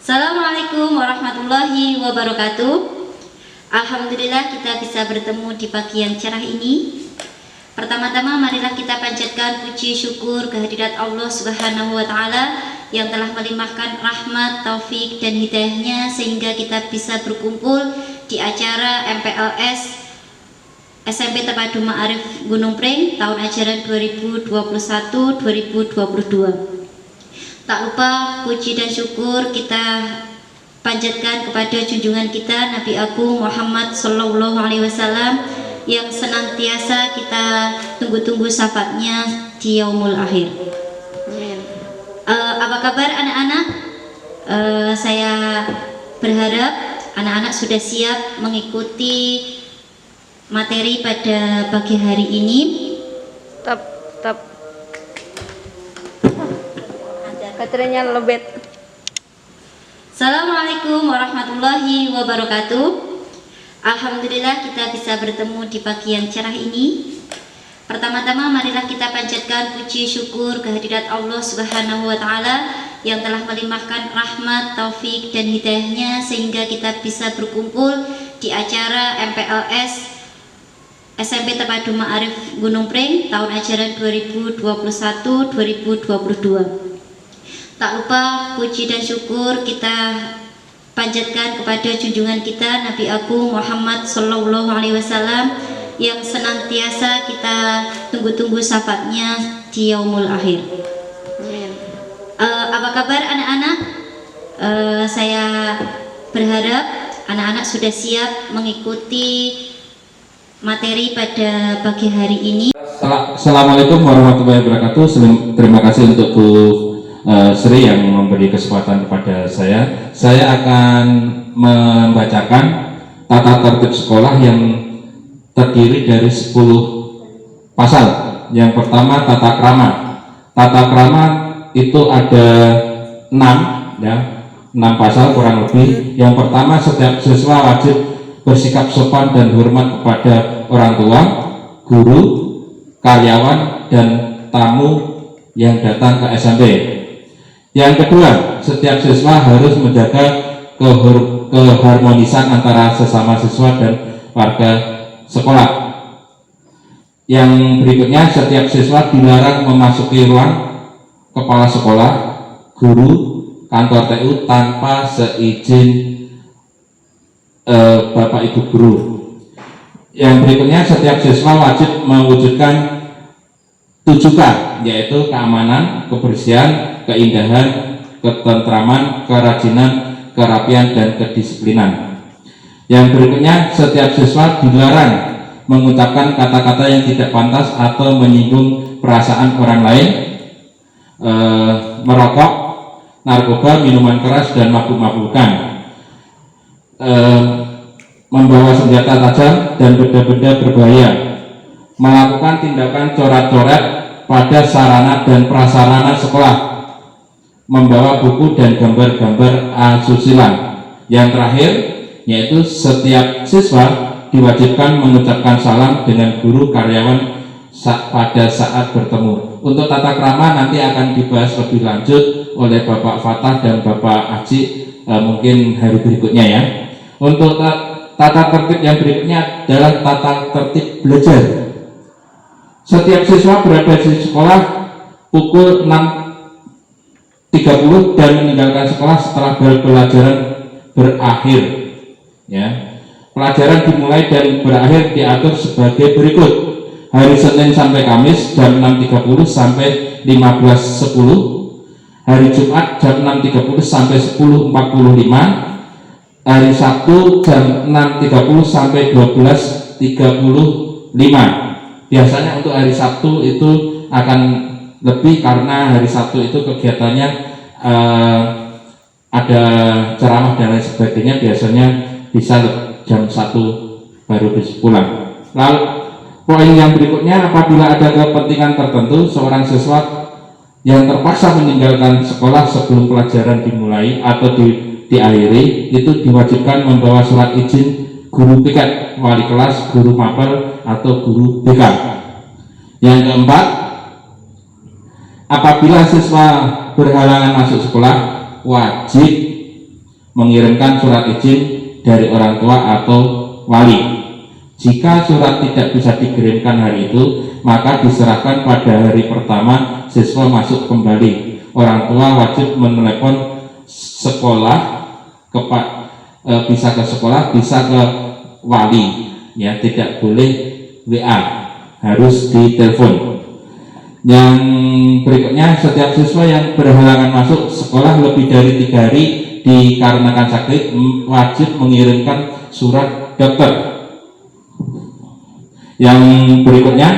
Assalamualaikum warahmatullahi wabarakatuh. Alhamdulillah kita bisa bertemu di pagi yang cerah ini. Pertama-tama marilah kita panjatkan puji syukur kehadirat Allah Subhanahu wa taala yang telah melimpahkan rahmat, taufik dan hidayahnya sehingga kita bisa berkumpul di acara MPLS SMP Terpadu Ma'arif Gunung Pring tahun ajaran 2021-2022. Tak lupa puji dan syukur kita panjatkan kepada junjungan kita Nabi Agung Muhammad Sallallahu Alaihi Wasallam yang senantiasa kita tunggu-tunggu syafaatnya di yaumul akhir. Apa kabar anak-anak? Saya berharap anak-anak sudah siap mengikuti materi pada pagi hari ini. Baterainya lobet. Assalamualaikum warahmatullahi wabarakatuh. Alhamdulillah kita bisa bertemu di pagi yang cerah ini. Pertama-tama marilah kita panjatkan puji syukur kehadirat Allah Subhanahu wa taala yang telah melimpahkan rahmat, taufik dan hidayahnya sehingga kita bisa berkumpul di acara MPLS SMP Terpadu Ma'arif Gunung Pring tahun ajaran 2021-2022. Tak lupa puji dan syukur kita panjatkan kepada junjungan kita Nabi Agung Muhammad Sallallahu Alaihi Wasallam yang senantiasa kita tunggu-tunggu syafaatnya di yaumul akhir. Apa kabar anak-anak? Saya berharap anak-anak sudah siap mengikuti materi pada pagi hari ini. Assalamualaikum warahmatullahi wabarakatuh. Terima kasih untuk Bu Sri yang memberi kesempatan kepada saya. Saya akan membacakan tata tertib sekolah yang terdiri dari 10 pasal. Yang pertama tata krama. Tata krama itu ada 6 pasal kurang lebih. Yang pertama, setiap siswa wajib bersikap sopan dan hormat kepada orang tua, guru, karyawan dan tamu yang datang ke SMP. Yang kedua, setiap siswa harus menjaga keharmonisan antara sesama siswa dan warga sekolah. Yang berikutnya, setiap siswa dilarang memasuki ruang kepala sekolah, guru, kantor TU tanpa seizin Bapak Ibu guru. Yang berikutnya, setiap siswa wajib mewujudkan 7K, yaitu keamanan, kebersihan, keindahan, ketentraman, kerajinan, kerapian, dan kedisiplinan. Yang berikutnya, setiap siswa dilarang mengucapkan kata-kata yang tidak pantas atau menyinggung perasaan orang lain, merokok, narkoba, minuman keras, dan mabuk-mabukan, membawa senjata tajam dan benda-benda berbahaya, melakukan tindakan coret-coret pada sarana dan prasarana sekolah, membawa buku dan gambar-gambar asusila. Yang terakhir, yaitu setiap siswa diwajibkan mengucapkan salam dengan guru karyawan pada saat bertemu. Untuk tata krama nanti akan dibahas lebih lanjut oleh Bapak Fatah dan Bapak Aji mungkin hari berikutnya ya. Untuk tata tertib yang berikutnya adalah tata tertib belajar. Setiap siswa berada di sekolah pukul 6.30 dan meninggalkan sekolah setelah pelajaran berakhir. Ya, pelajaran dimulai dan berakhir diatur sebagai berikut: hari Senin sampai Kamis jam 6.30 sampai 15.10, hari Jumat jam 6.30 sampai 10.45, hari Sabtu jam 6.30 sampai 12.35. Biasanya untuk hari Sabtu itu akan lebih karena hari Sabtu itu kegiatannya ada ceramah dan lain sebagainya, biasanya bisa jam 1 baru bisa pulang. Lalu poin yang berikutnya, apabila ada kepentingan tertentu seorang siswa yang terpaksa meninggalkan sekolah sebelum pelajaran dimulai atau diakhiri, itu diwajibkan membawa surat izin guru piket, wali kelas, guru mapel atau guru BK. Yang keempat, apabila siswa berhalangan masuk sekolah, wajib mengirimkan surat izin dari orang tua atau wali. Jika surat tidak bisa dikirimkan hari itu, maka diserahkan pada hari pertama siswa masuk kembali. Orang tua wajib menelepon sekolah, bisa ke sekolah, bisa ke wali, ya, tidak boleh WA, harus ditelepon. Yang berikutnya, setiap siswa yang berhalangan masuk sekolah lebih dari 3 hari dikarenakan sakit wajib mengirimkan surat dokter. Yang berikutnya,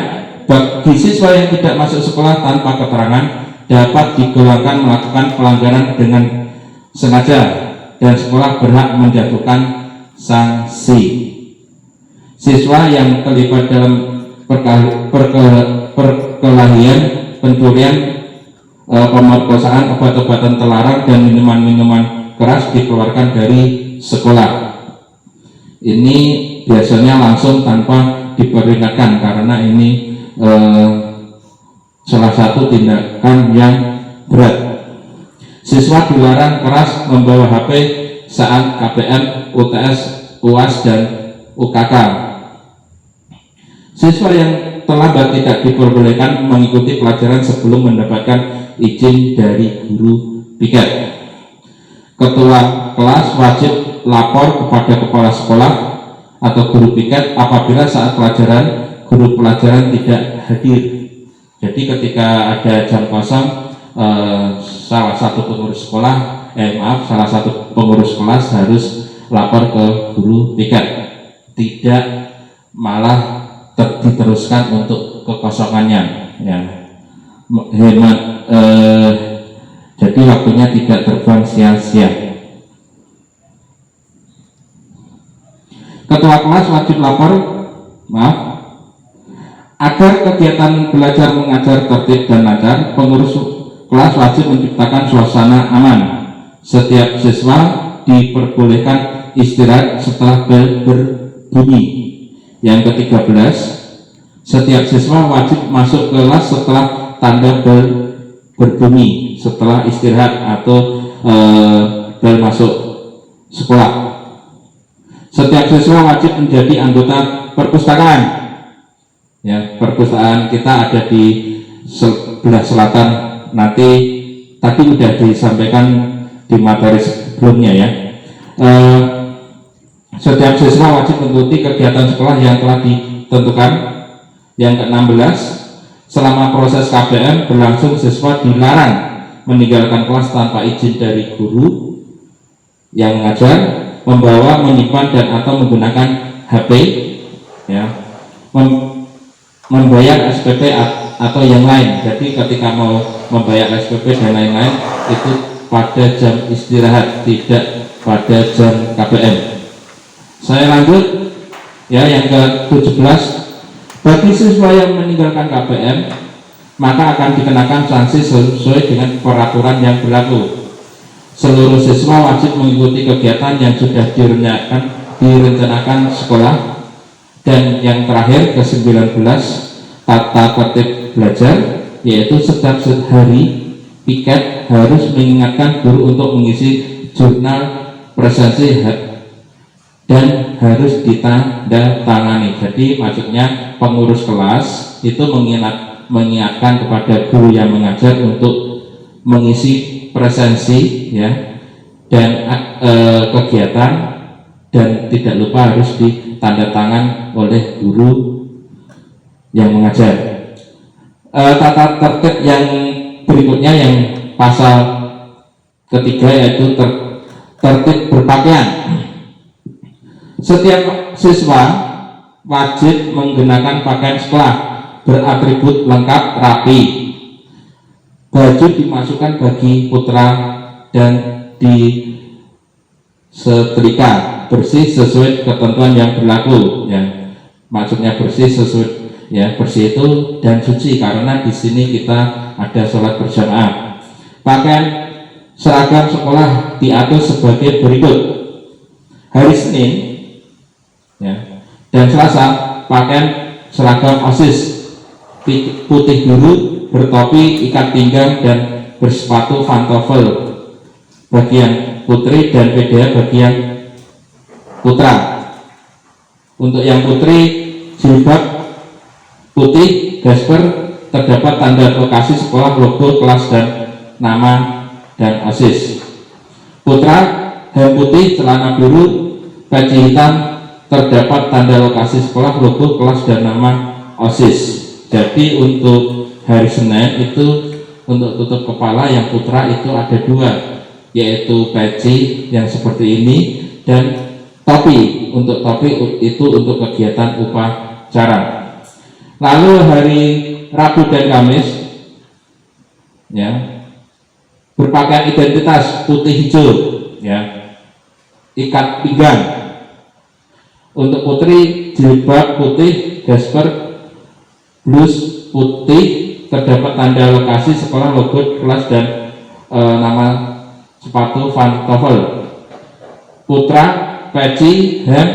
bagi siswa yang tidak masuk sekolah tanpa keterangan dapat digolongkan melakukan pelanggaran dengan sengaja dan sekolah berhak menjatuhkan sanksi. Siswa yang terlibat dalam perkelahian, pencurian, pemerkosaan, obat-obatan terlarang dan minuman-minuman keras dikeluarkan dari sekolah. Ini biasanya langsung tanpa diperingatkan karena ini salah satu tindakan yang berat. Siswa dilarang keras membawa HP saat KPM, UTS, UAS, dan UKK. Siswa yang terlambat tidak diperbolehkan mengikuti pelajaran sebelum mendapatkan izin dari guru piket. Ketua kelas wajib lapor kepada kepala sekolah atau guru piket apabila saat pelajaran guru pelajaran tidak hadir. Jadi ketika ada jam kosong, salah satu pengurus kelas harus lapor ke guru piket, tidak malah diteruskan untuk kekosongannya, ya, hemat, jadi waktunya tidak terbang sia-sia. Ketua kelas wajib lapor, agar kegiatan belajar mengajar tertib dan lancar. Pengurus kelas wajib menciptakan suasana aman. Setiap siswa diperbolehkan istirahat setelah bel berbunyi. Yang ke-13, setiap siswa wajib masuk kelas setelah tanda bel berbunyi, setelah istirahat atau bel masuk sekolah. Setiap siswa wajib menjadi anggota perpustakaan. Ya, perpustakaan kita ada di sebelah selatan. Nanti tadi sudah disampaikan di materi sebelumnya, ya. Setiap siswa wajib mengikuti kegiatan sekolah yang telah ditentukan. Yang ke-16, selama proses KBM berlangsung siswa dilarang meninggalkan kelas tanpa izin dari guru yang mengajar, membawa, menyimpan, dan atau menggunakan HP, ya, membayar SPP atau yang lain. Jadi ketika mau membayar SPP dan lain-lain itu pada jam istirahat, tidak pada jam KBM. Saya lanjut, ya, yang ke-17, bagi siswa yang meninggalkan KBM maka akan dikenakan sanksi sesuai dengan peraturan yang berlaku. Seluruh siswa wajib mengikuti kegiatan yang sudah direncanakan sekolah. Dan yang terakhir, ke-19, tata tertib belajar, yaitu setiap hari piket harus mengingatkan guru untuk mengisi jurnal presensi dan harus ditandatangani. Jadi maksudnya pengurus kelas itu mengingatkan kepada guru yang mengajar untuk mengisi presensi, ya, dan kegiatan, dan tidak lupa harus ditandatangan oleh guru yang mengajar. Tata tertib yang berikutnya yang pasal ketiga yaitu tertib berpakaian. Setiap siswa wajib menggunakan pakaian sekolah beratribut lengkap rapi. Baju dimasukkan bagi putra dan disetrika bersih sesuai ketentuan yang berlaku, ya. Maksudnya bersih sesuai, ya, bersih itu dan suci karena di sini kita ada sholat berjamaah. Pakaian seragam sekolah diatur sebagai berikut. Hari Senin, ya, dan Selasa pakaian seragam OSIS putih biru, bertopi, ikat pinggang, dan bersepatu pantofel bagi yang putri dan PDH bagi yang putra. Untuk yang putri, jilbab putih gasper, terdapat tanda lokasi sekolah, logo kelas dan nama dan OSIS. Putra, hem putih, celana biru, peci hitam, terdapat tanda lokasi sekolah, logo kelas dan nama OSIS. Jadi untuk hari Senin itu untuk tutup kepala yang putra itu ada dua, yaitu peci yang seperti ini dan topi. Untuk topi itu untuk kegiatan upacara. Lalu hari Rabu dan Kamis ya, berpakaian identitas putih hijau ya, ikat pinggang. Untuk putri, jilbab putih gasper, blus putih, terdapat tanda lokasi sekolah, logo kelas dan nama sepatu pantofel. Putra, peci, hem,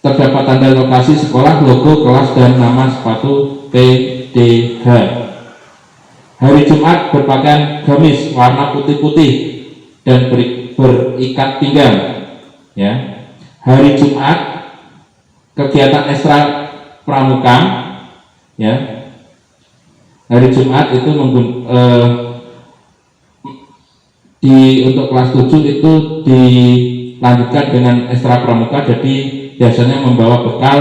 terdapat tanda lokasi sekolah, logo kelas dan nama sepatu PDH. Hari Jumat berpakaian gamis warna putih-putih dan berikat pinggang ya. Hari Jumat kegiatan ekstra pramuka ya. Hari Jumat itu untuk kelas 7 itu dilanjutkan dengan ekstra pramuka, jadi biasanya membawa bekal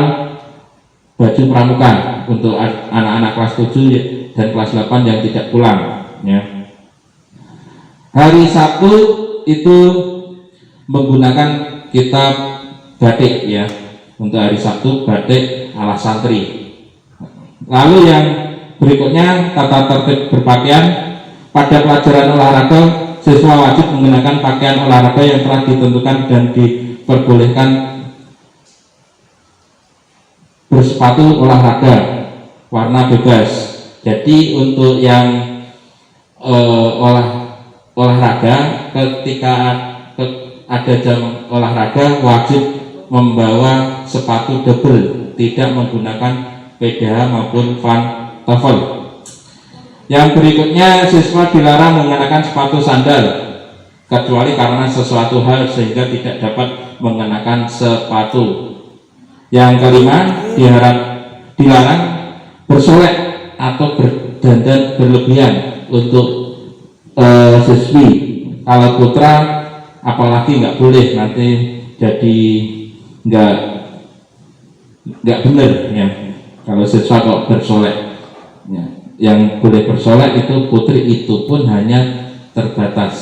baju pramuka untuk anak-anak kelas 7 dan kelas 8 yang tidak pulang ya. Hari Sabtu itu menggunakan kitab batik ya. Untuk hari Sabtu batik ala santri. Lalu yang berikutnya tata tertib berpakaian. Pada pelajaran olahraga, siswa wajib menggunakan pakaian olahraga yang telah ditentukan dan diperbolehkan bersepatu olahraga warna bebas. Jadi untuk yang olahraga, ketika ada jam olahraga wajib membawa sepatu double, tidak menggunakan PDH maupun pantofel. Yang berikutnya, siswa dilarang menggunakan sepatu sandal kecuali karena sesuatu hal sehingga tidak dapat mengenakan sepatu. Yang kelima, dilarang bersolek atau berdandan berlebihan untuk siswi. Kalau putra apalagi nggak boleh, nanti jadi nggak benar ya. Kalau siswa kok bersolek ya. Yang boleh bersolek itu putri, itu pun hanya terbatas.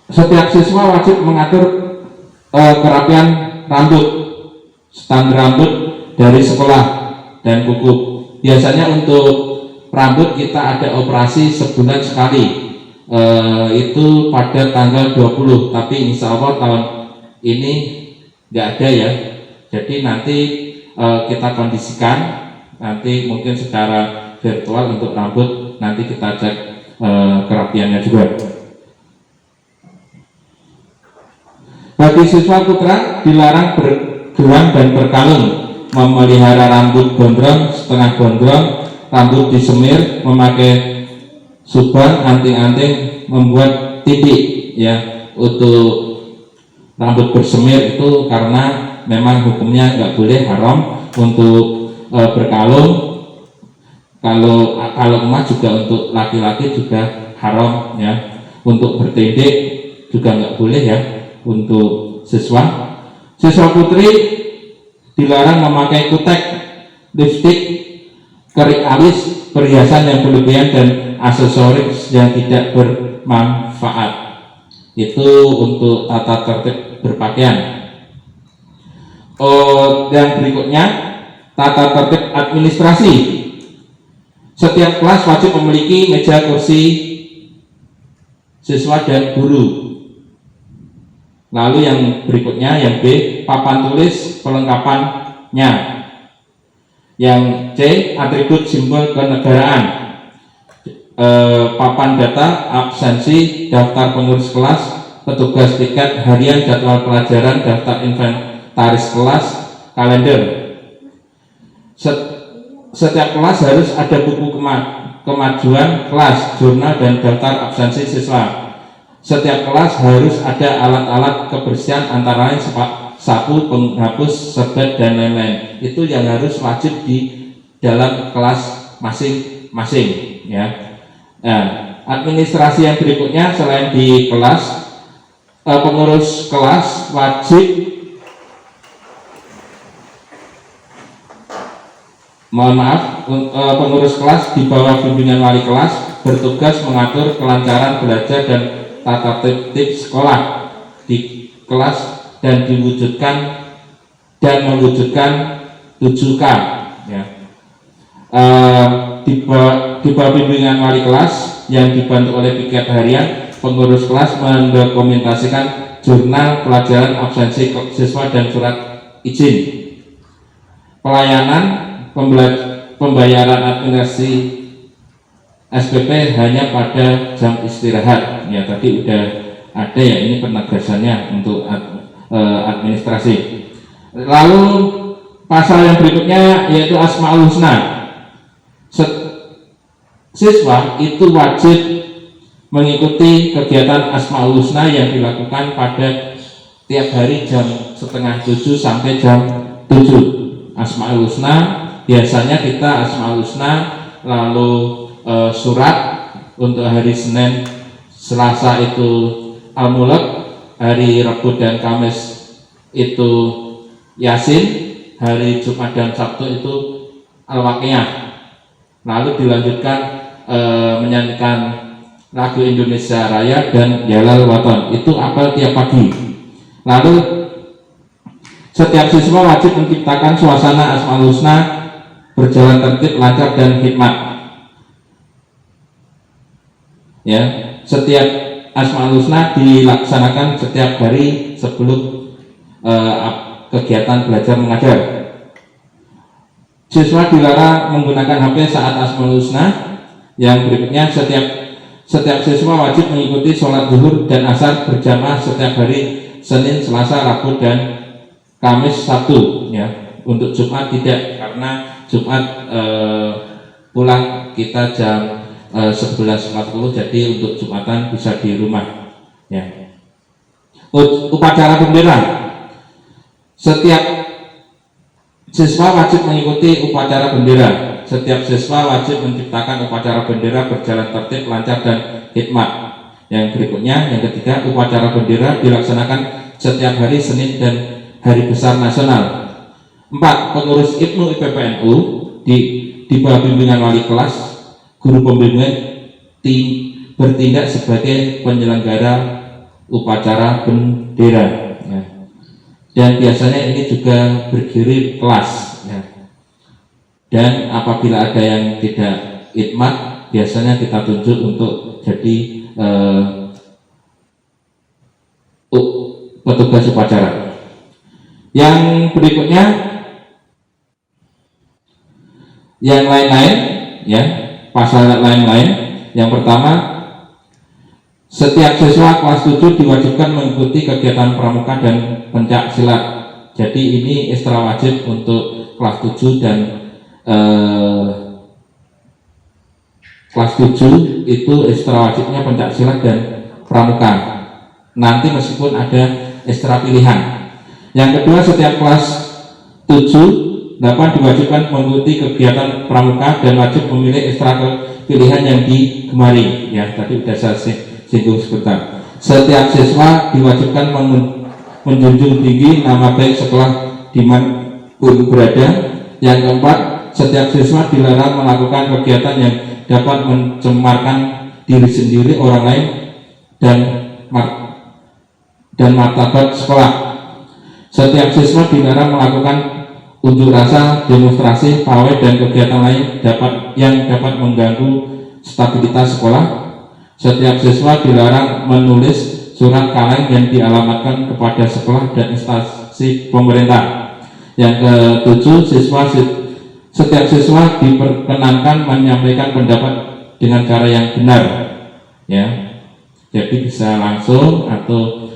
Setiap siswa wajib mengatur kerapian rambut, stand rambut dari sekolah dan kuku. Biasanya untuk rambut kita ada operasi sebulan sekali, itu pada tanggal 20, tapi insya Allah tahun ini nggak ada ya. Jadi nanti kita kondisikan, nanti mungkin secara virtual untuk rambut, nanti kita cek kerapiannya juga. Bagi siswa putra dilarang bergelang dan berkalung, memelihara rambut gondrong, setengah gondrong, rambut disemir, memakai suban, anting-anting, membuat titik ya. Untuk rambut bersemir itu karena memang hukumnya nggak boleh, haram. Untuk berkalung, kalau emas juga untuk laki-laki juga haram ya. Untuk bertindih juga nggak boleh ya. Untuk siswa putri dilarang memakai kutek, lipstik, kerik alis, perhiasan yang berlebihan dan aksesoris yang tidak bermanfaat. Itu untuk tata tertib berpakaian. Yang berikutnya, tata tertib administrasi. Setiap kelas wajib memiliki meja kursi siswa dan guru. Lalu yang berikutnya, yang B, papan tulis pelengkapannya. Yang C, atribut simbol kenegaraan. Papan data, absensi, daftar pengurus kelas, petugas tiket harian, jadwal pelajaran, daftar inventaris kelas, kalender. Setiap kelas harus ada buku kemajuan kelas, jurnal dan daftar absensi siswa. Setiap kelas harus ada alat-alat kebersihan antara lain sapu, penghapus, serbet dan lain-lain. Itu yang harus wajib di dalam kelas masing-masing, ya. Nah, administrasi yang berikutnya selain di kelas, pengurus kelas wajib pengurus kelas di bawah bimbingan wali kelas bertugas mengatur kelancaran belajar dan tata tertib sekolah di kelas dan mewujudkan 7K, ya. Di bawah bimbingan wali kelas yang dibantu oleh piket harian, pengurus kelas mendokumentasikan jurnal pelajaran absensi siswa dan surat izin. Pelayanan pembayaran administrasi SPP hanya pada jam istirahat, ya. Tadi udah ada, ya, ini penegasannya untuk administrasi. Lalu pasal yang berikutnya yaitu Asmaul Husna. Siswa itu wajib mengikuti kegiatan Asmaul Husna yang dilakukan pada tiap hari jam setengah 7 sampai jam 7. Asmaul Husna biasanya kita Asmaul Husna, lalu surat untuk hari Senin, Selasa itu Al-Mulk, hari Rabu dan Kamis itu Yasin, hari Jumat dan Sabtu itu Al-Waqiah. Lalu dilanjutkan menyanyikan lagu Indonesia Raya dan Yalal Waton, itu apel tiap pagi. Lalu setiap siswa wajib menciptakan suasana Asmaul Husna berjalan tertib, lancar dan hikmat, ya. Setiap Asmaul Husna dilaksanakan setiap hari sebelum kegiatan belajar mengajar. Siswa dilarang menggunakan HP saat Asmaul Husna. Yang berikutnya, setiap siswa wajib mengikuti sholat zuhur dan asar berjamaah setiap hari Senin, Selasa, Rabu dan Kamis, Sabtu, ya. Untuk Jumat tidak, karena Jumat pulang kita jam 11.40, jadi untuk Jumatan bisa di rumah, ya. Upacara bendera, setiap siswa wajib mengikuti upacara bendera. Setiap siswa wajib menciptakan upacara bendera berjalan tertib, lancar dan hikmat. Yang berikutnya, yang ketiga, upacara bendera dilaksanakan setiap hari Senin dan hari besar nasional. 4. Pengurus IPNU IPPNU di bawah bimbingan wali kelas, guru pembimbing bertindak sebagai penyelenggara upacara bendera, ya. Dan biasanya ini juga berdiri kelas, ya. Dan apabila ada yang tidak khidmat, biasanya kita tunjuk untuk jadi petugas upacara. Yang berikutnya, yang lain-lain, ya, pasal lain-lain. Yang pertama, setiap siswa kelas 7 diwajibkan mengikuti kegiatan pramuka dan pencak silat. Jadi ini ekstra wajib untuk kelas 7 dan kelas 7 itu ekstra wajibnya pencak silat dan pramuka. Nanti meskipun ada ekstra pilihan. Yang kedua, setiap kelas 7, 8 diwajibkan mengikuti kegiatan pramuka dan wajib memilih ekstra pilihan yang digemari, ya. Tadi sudah saya singgung sebentar. Setiap siswa diwajibkan menjunjung tinggi nama baik sekolah dimanapun berada. Yang keempat, setiap siswa dilarang melakukan kegiatan yang dapat mencemarkan diri sendiri, orang lain, dan martabat sekolah. Setiap siswa dilarang melakukan unjuk rasa, demonstrasi, pawai, dan kegiatan lain yang dapat mengganggu stabilitas sekolah. Setiap siswa dilarang menulis surat kaleng yang dialamatkan kepada sekolah dan instansi pemerintah. Yang ketujuh, setiap siswa diperkenankan menyampaikan pendapat dengan cara yang benar, ya. Jadi bisa langsung atau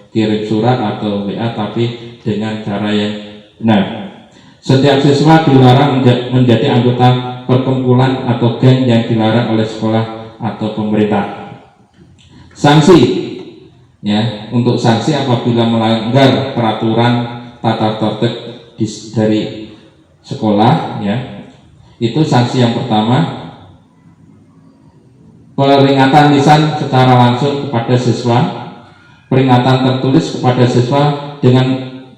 kirim surat atau WA, tapi dengan cara yang benar. Setiap siswa dilarang menjadi anggota perkumpulan atau geng yang dilarang oleh sekolah atau pemerintah. Sanksi, ya, untuk sanksi apabila melanggar peraturan tata tertib dari sekolah, ya, itu sanksi yang pertama, peringatan lisan secara langsung kepada siswa, peringatan tertulis kepada siswa dengan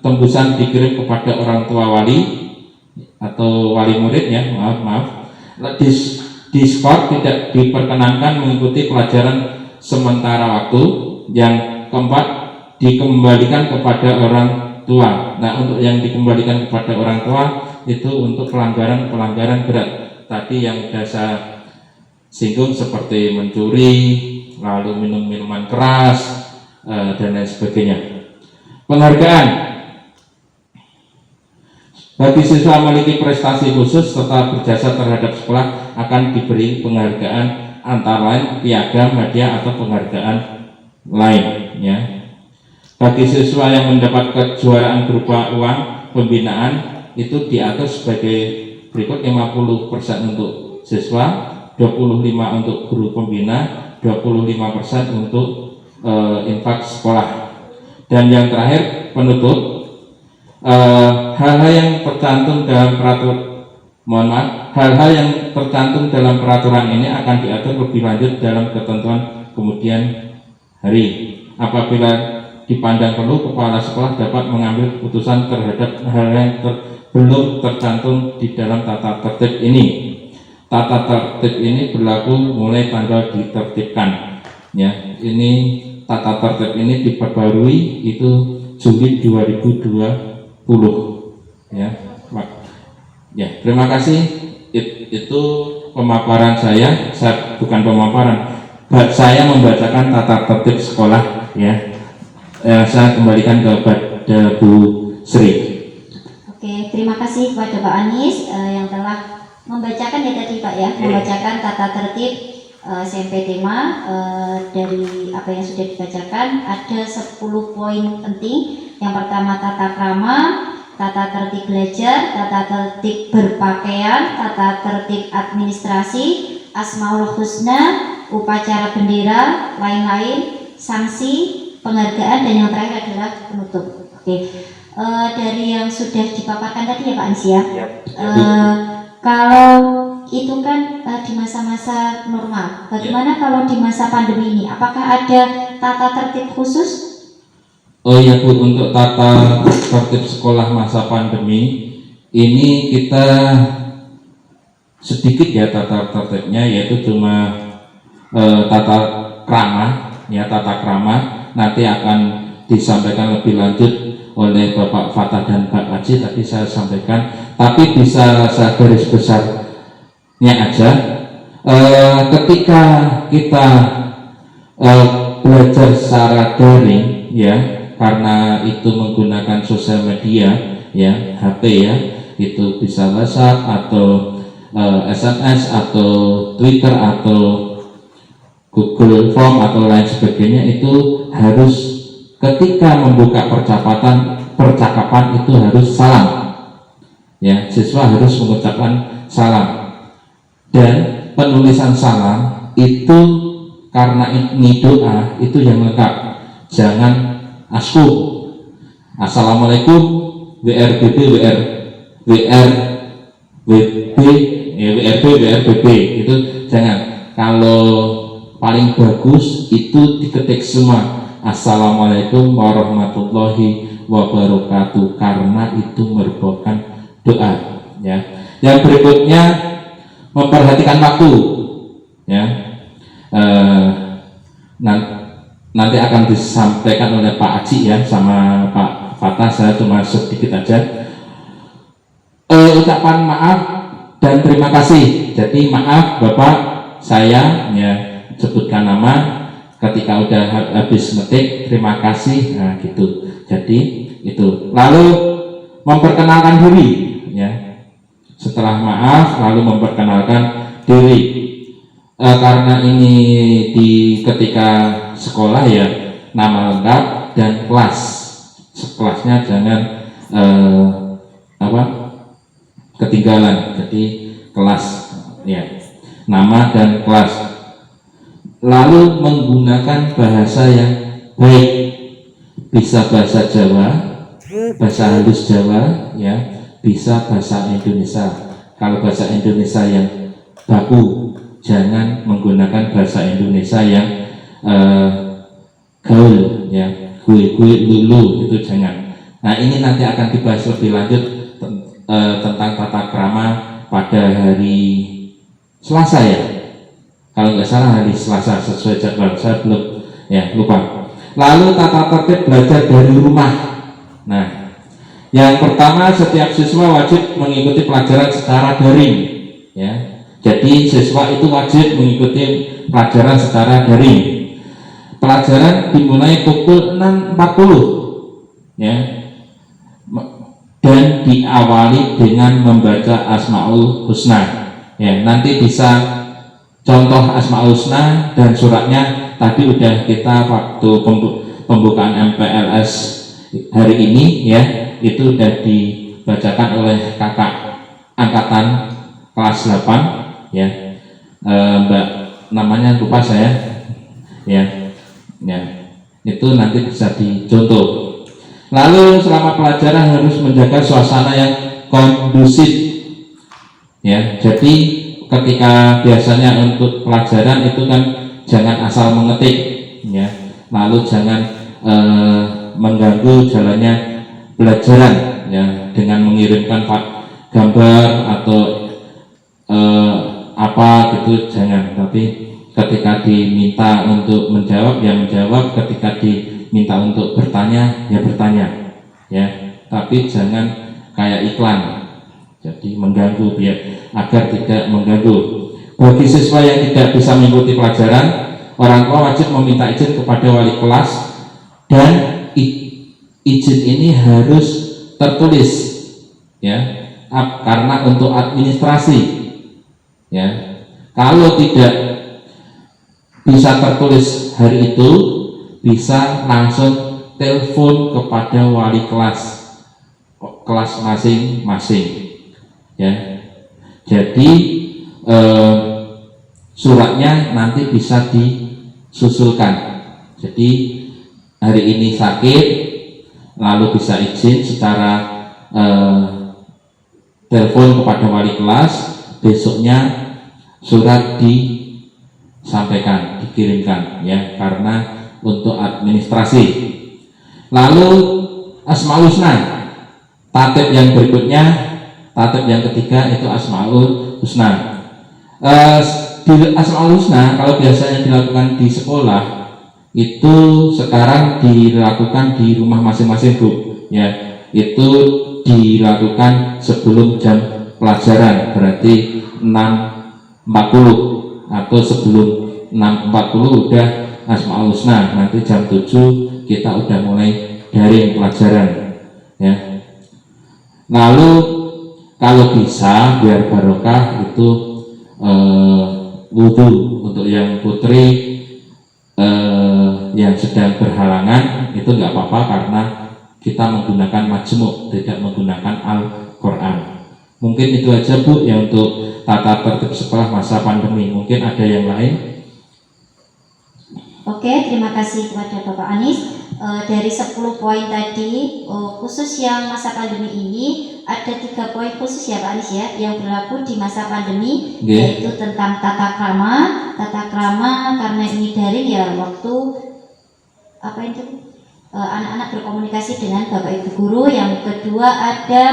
tembusan dikirim kepada orang tua wali atau wali murid, ya, maaf. Di sekolah tidak diperkenankan mengikuti pelajaran sementara waktu. Yang keempat, dikembalikan kepada orang tua. Nah, untuk yang dikembalikan kepada orang tua itu untuk pelanggaran berat tadi yang sudah saya singgung, seperti mencuri, lalu minum minuman keras, dan lain sebagainya. Penghargaan bagi siswa memiliki prestasi khusus serta berjasa terhadap sekolah akan diberi penghargaan antara lain piagam, hadiah atau penghargaan lain, ya. Bagi siswa yang mendapat kejuaraan berupa uang pembinaan itu diatur sebagai berikut: 50% untuk siswa, 25% untuk guru pembina, 25% untuk infak sekolah. Dan yang terakhir, penutup, hal-hal yang tercantum dalam hal-hal yang tercantum dalam peraturan ini akan diatur lebih lanjut dalam ketentuan kemudian hari. Apabila dipandang perlu, kepala sekolah dapat mengambil keputusan terhadap hal yang belum tercantum di dalam tata tertib ini. Tata tertib ini berlaku mulai tanggal ditertibkan, ya. Ini tata tertib ini diperbarui itu Juli 2020, ya. Ya, terima kasih. Itu pemaparan saya bukan pemaparan, saya membacakan tata tertib sekolah, ya. Saya kembalikan kepada Bu Sri. Oke, terima kasih kepada Pak Anies yang telah membacakan, ya tadi Pak, ya, membacakan tata tertib SMP tema. Dari apa yang sudah dibacakan ada 10 poin penting. Yang pertama, tata krama, tata tertib belajar, tata tertib berpakaian, tata tertib administrasi, asmaul husna, upacara bendera, lain-lain, sanksi, penghargaan, dan yang terakhir adalah penutup. Oke, dari yang sudah dipaparkan tadi, ya Pak Anies, ya. Kalau itu kan di masa-masa normal. Bagaimana kalau di masa pandemi ini? Apakah ada tata tertib khusus? Oh iya Bu, untuk tata tertib sekolah masa pandemi ini kita sedikit, ya, tata tertibnya, yaitu cuma tata krama, ya, tata krama. Nanti akan disampaikan lebih lanjut oleh Bapak Fatah dan Pak Haji, tadi saya sampaikan, tapi bisa saya garis besarnya aja. Ketika kita belajar secara daring, ya, karena itu menggunakan sosial media, ya, HP, ya, itu bisa WhatsApp atau SMS atau Twitter atau Google Form atau lain sebagainya, itu harus ketika membuka percakapan itu harus salam, ya, siswa harus mengucapkan salam. Dan penulisan salam itu karena ini doa itu yang lengkap, jangan asku assalamualaikum WRBB WRBB itu jangan. Kalau paling bagus itu diketik semua assalamualaikum warahmatullahi wabarakatuh, karena itu merupakan doa, ya. Yang berikutnya, memperhatikan waktu, ya. Nanti akan disampaikan oleh Pak Haji, ya, sama Pak Fatah. Saya cuma sedikit aja ucapan maaf dan terima kasih. Jadi maaf Bapak, saya, ya, sebutkan nama ketika udah habis ngetik, terima kasih, nah gitu. Jadi itu, lalu memperkenalkan diri, ya, setelah maaf lalu memperkenalkan diri. Karena ini di ketika sekolah, ya, nama lengkap dan kelas, kelasnya jangan ketinggalan. Jadi kelas ya, nama dan kelas. Lalu menggunakan bahasa yang baik, bisa bahasa Jawa, bahasa halus Jawa, ya, bisa bahasa Indonesia. Kalau bahasa Indonesia yang baku, jangan menggunakan bahasa Indonesia yang gaul, ya, gue lulu, itu jangan. Nah, ini nanti akan dibahas lebih lanjut tentang tata krama pada hari Selasa, ya, kalau nggak salah hari Selasa sesuai jadwal, saya belum, ya, lupa. Lalu tata tertib belajar dari rumah. Nah, yang pertama, setiap siswa wajib mengikuti pelajaran secara daring, ya. Jadi siswa itu wajib mengikuti pelajaran secara daring. Pelajaran dimulai pukul 6.40, ya, dan diawali dengan membaca Asmaul Husna, ya. Nanti bisa contoh Asmaul Husna dan suratnya tadi udah kita waktu pembukaan MPLS hari ini, ya, itu udah dibacakan oleh kakak angkatan kelas 8, ya, Mbak namanya lupa saya, ya, itu nanti bisa dicontoh. Lalu selama pelajaran harus menjaga suasana yang kondusif, ya. Jadi ketika biasanya untuk pelajaran itu kan jangan asal mengetik, ya. Lalu jangan mengganggu jalannya pelajaran, ya, dengan mengirimkan gambar atau apa gitu, jangan. Tapi ketika diminta untuk menjawab, ya menjawab. Ketika diminta untuk bertanya, ya bertanya, ya. Tapi jangan kayak iklan, jadi mengganggu, biar agar tidak mengganggu. Bagi siswa yang tidak bisa mengikuti pelajaran, orang tua wajib meminta izin kepada wali kelas, dan izin ini harus tertulis, ya, karena untuk administrasi, ya. Kalau tidak bisa tertulis hari itu, bisa langsung telepon kepada wali kelas masing-masing, ya. Jadi suratnya nanti bisa disusulkan. Jadi hari ini sakit, lalu bisa izin secara telepon kepada wali kelas, besoknya surat disampaikan, dikirimkan, ya, karena untuk administrasi. Lalu Asmaul Husna, tatib yang berikutnya, tatib yang ketiga itu Asmaul Husna. Di Asmaul Husna kalau biasanya dilakukan di sekolah, itu sekarang dilakukan di rumah masing-masing, Bu, ya. Itu dilakukan sebelum jam pelajaran, berarti 6.40 atau sebelum 6.40 udah Asmaul Husna. Nanti jam 7 kita udah mulai daring pelajaran, ya. Lalu kalau bisa biar barokah itu wudhu untuk yang putri yang sedang berhalangan itu nggak apa-apa, karena kita menggunakan majmuk, tidak menggunakan Al-Quran. Mungkin itu aja, Bu, yang untuk tata tertib sekolah masa pandemi. Mungkin ada yang lain? Oke, terima kasih kepada Bapak Anies. Dari 10 poin tadi, khusus yang masa pandemi ini ada 3 poin khusus, ya Pak Anies, ya, yang berlaku di masa pandemi, yaitu tentang tata krama karena ini daring, ya, waktu apa itu anak-anak berkomunikasi dengan Bapak Ibu guru. Yang kedua ada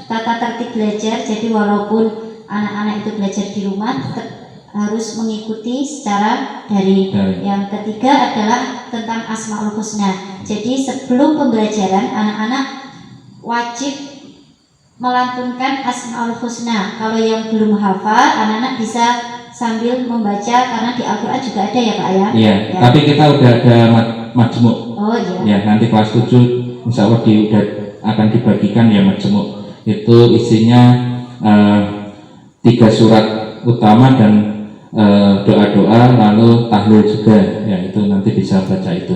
tata tertib belajar, jadi walaupun anak-anak itu belajar di rumah tetap harus mengikuti secara daring. Yang ketiga adalah tentang Asmaul Husna. Jadi sebelum pembelajaran anak-anak wajib melantunkan Asmaul Husna. Kalau yang belum hafal, anak-anak bisa sambil membaca, karena di Al-Quran juga ada, ya Pak, ya. Iya, ya. Tapi kita udah ada majmuk. Oh iya. Ya, nanti kelas 7 insya Allah udah akan dibagikan, ya, majmuk. Itu isinya 3 surat utama dan doa-doa, lalu tahlil juga, ya, itu nanti bisa baca itu.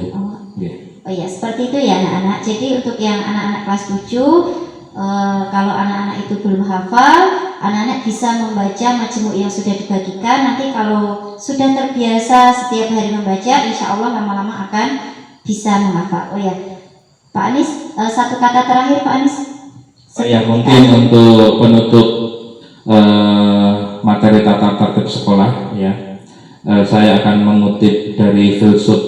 Oh ya, seperti itu, ya anak-anak. Jadi untuk yang anak-anak kelas 7, kalau anak-anak itu belum hafal, anak-anak bisa membaca majmuk yang sudah dibagikan. Nanti kalau sudah terbiasa setiap hari membaca, insya Allah lama-lama akan bisa menghafal. Oh ya, Pak Anis, satu kata terakhir Pak Anis. Ya, mungkin untuk penutup materi tata tertib sekolah, ya, saya akan mengutip dari filsuf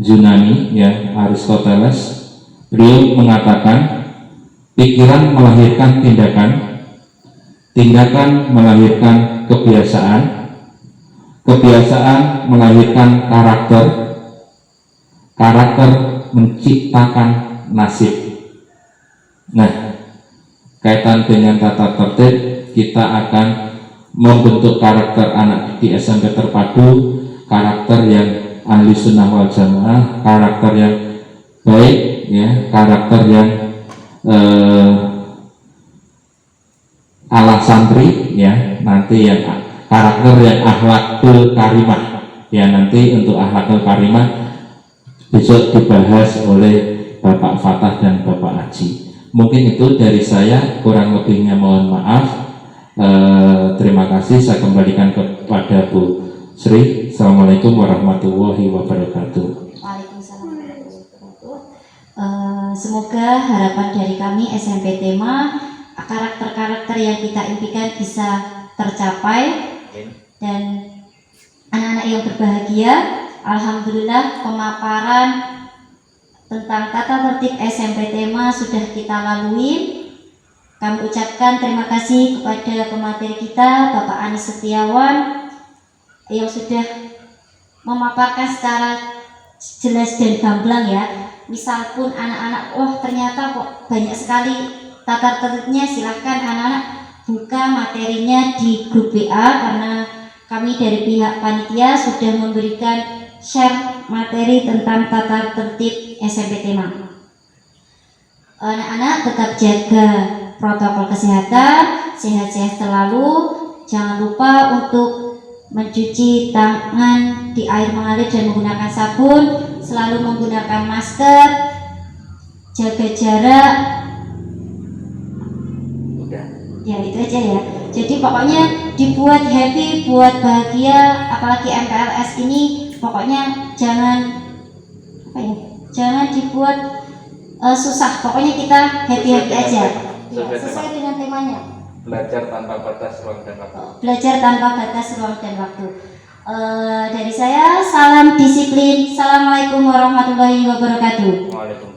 Yunani, ya, Aristoteles. Beliau mengatakan, pikiran melahirkan tindakan, tindakan melahirkan kebiasaan, kebiasaan melahirkan karakter, karakter menciptakan nasib. Nah, kaitan dengan tata tertib, kita akan membentuk karakter anak di SMP terpadu, karakter yang ahli sunnah wal jamaah, karakter yang baik, ya, karakter yang ala santri, ya, nanti yang karakter yang akhlakul karimah, ya, nanti untuk akhlakul karimah besok dibahas oleh Bapak Fatah dan Bapak Aji. Mungkin itu dari saya, kurang lebihnya mohon maaf. Terima kasih, saya kembalikan kepada Bu Sri. Assalamualaikum warahmatullahi wabarakatuh. Waalaikumsalam warahmatullahi wabarakatuh. Semoga harapan dari kami SMP Tema, karakter-karakter yang kita impikan bisa tercapai dan anak-anak yang berbahagia. Alhamdulillah, pemaparan tentang tata tertib SMP Tema sudah kita lalui. Kami ucapkan terima kasih kepada pemateri kita, Bapak Anis Setiawan, yang sudah memaparkan secara jelas dan gamblang, ya. Misal pun anak-anak, wah ternyata kok banyak sekali tata tertibnya, silahkan anak-anak buka materinya di grup WA, karena kami dari pihak panitia sudah memberikan share materi tentang tata tertib SMP Tema. Anak-anak tetap jaga protokol kesehatan, sehat-sehat selalu, jangan lupa untuk mencuci tangan di air mengalir dan menggunakan sabun, selalu menggunakan masker, jaga jarak. Ya, itu aja ya. Jadi pokoknya dibuat happy, buat bahagia, apalagi MPLS ini pokoknya jangan jangan dibuat susah. Pokoknya kita happy aja. Ya, sesuai dengan temanya. Belajar tanpa batas ruang dan waktu. Belajar tanpa batas ruang dan waktu. Dari saya, salam disiplin. Assalamualaikum warahmatullahi wabarakatuh. Waalaikumsalam.